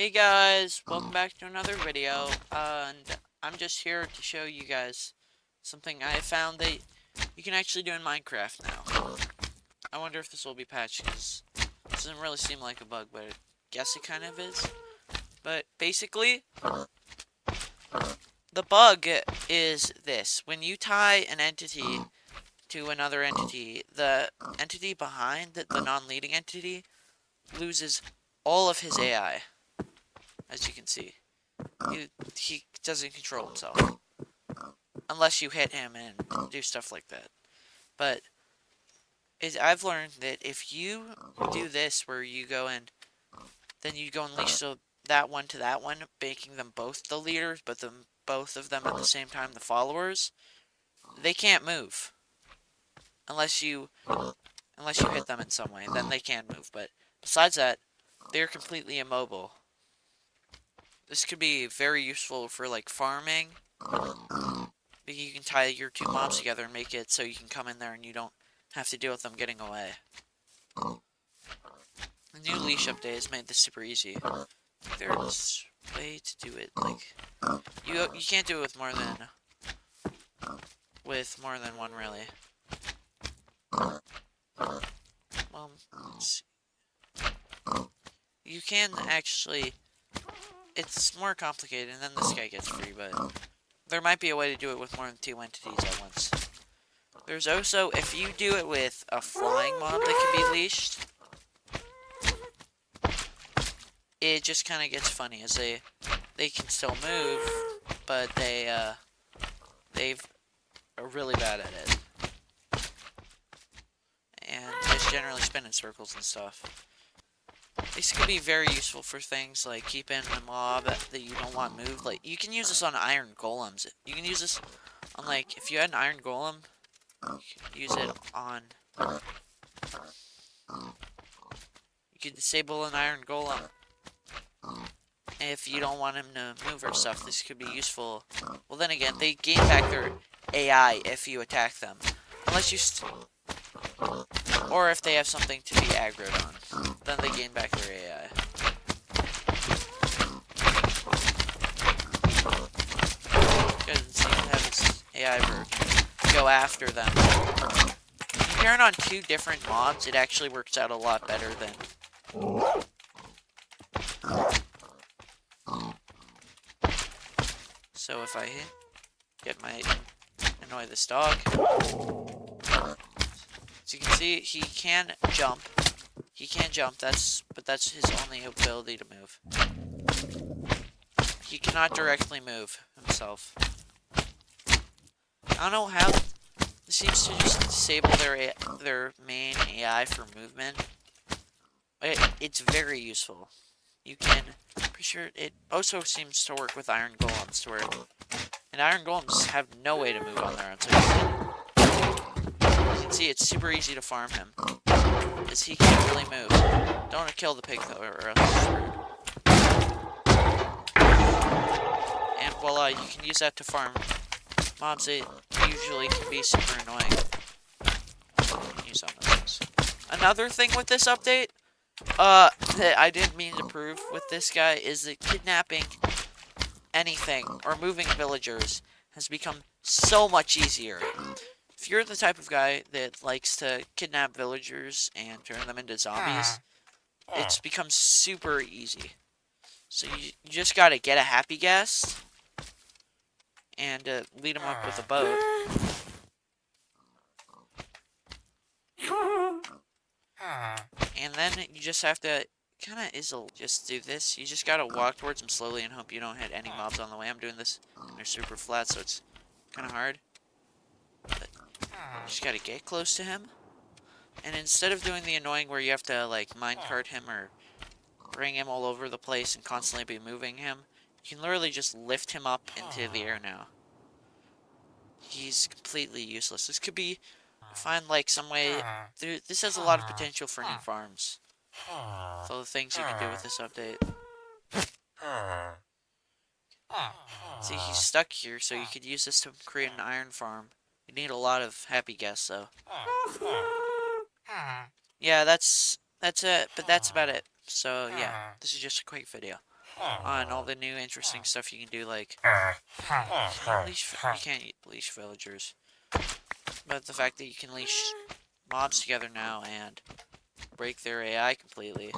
Hey guys, welcome back to another video, and I'm just here to show you guys something I found that you can actually do in Minecraft now. I wonder if this will be patched, because it doesn't really seem like a bug, but I guess it kind of is. But basically, the bug is this. When you tie an entity to another entity, the entity behind the non-leading entity loses all of his AI, as you can see. He doesn't control himself. Unless you hit him and do stuff like that. But I've learned that if you do this, where you go and then you go and leash that one to that one, making them both the leaders, but both of them at the same time the followers, they can't move unless you hit them in some way. Then they can move. But besides that, they're completely immobile. This could be very useful for like farming. You can tie your two mobs together and make it so you can come in there and you don't have to deal with them getting away. The new leash update has made this super easy. There's a way to do it, like you can't do it with more than one really. Well, let's see. You can actually. It's more complicated, and then this guy gets free, but there might be a way to do it with more than two entities at once. There's also, if you do it with a flying mob that can be leashed, it just kind of gets funny, as they can still move, but they are really bad at it, and just generally spin in circles and stuff. This could be very useful for things like keeping a mob that you don't want moved. Like, you can use this on iron golems. You can use this on, like, if you had an iron golem, you could use it on. You could disable an iron golem. If you don't want him to move or stuff, this could be useful. Well, then again, they gain back their AI if you attack them. Unless you or if they have something to be aggroed on. Then they gain back their AI. Because it seems to have its AI version go after them. If you turn on two different mobs, it actually works out a lot better than. So if I annoy this dog. So you can see he can jump. He can jump, but that's his only ability to move. He cannot directly move himself. I don't know how this seems to just disable their main AI for movement. It's very useful. You can, pretty sure it also seems to work with iron golems, and iron golems have no way to move on their own. So you can see it's super easy to farm him, as he can't really move. Don't want to kill the pig though, or else it's screwed. And voila, you can use that to farm mobs that usually can be super annoying. Use on those. Another thing with this update, that I didn't mean to prove with this guy, is that kidnapping anything or moving villagers has become so much easier. If you're the type of guy that likes to kidnap villagers and turn them into zombies, it's become super easy. So you just gotta get a happy guest and lead them up with a boat. And then you just have to just do this. You just gotta walk towards them slowly and hope you don't hit any mobs on the way. I'm doing this and they're super flat, so it's kind of hard. But you just gotta get close to him. And instead of doing the annoying where you have to like minecart him or bring him all over the place and constantly be moving him, you can literally just lift him up into the air now. He's completely useless. This could be, find like some way, this has a lot of potential for new farms. With all the things you can do with this update. See, he's stuck here, so you could use this to create an iron farm. You need a lot of happy guests, though. Yeah, that's it, but that's about it. So, yeah, this is just a quick video. on all the new interesting stuff you can do, like you can't leash villagers, but the fact that you can leash mobs together now and break their AI completely,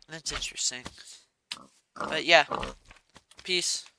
that's interesting. But yeah, peace.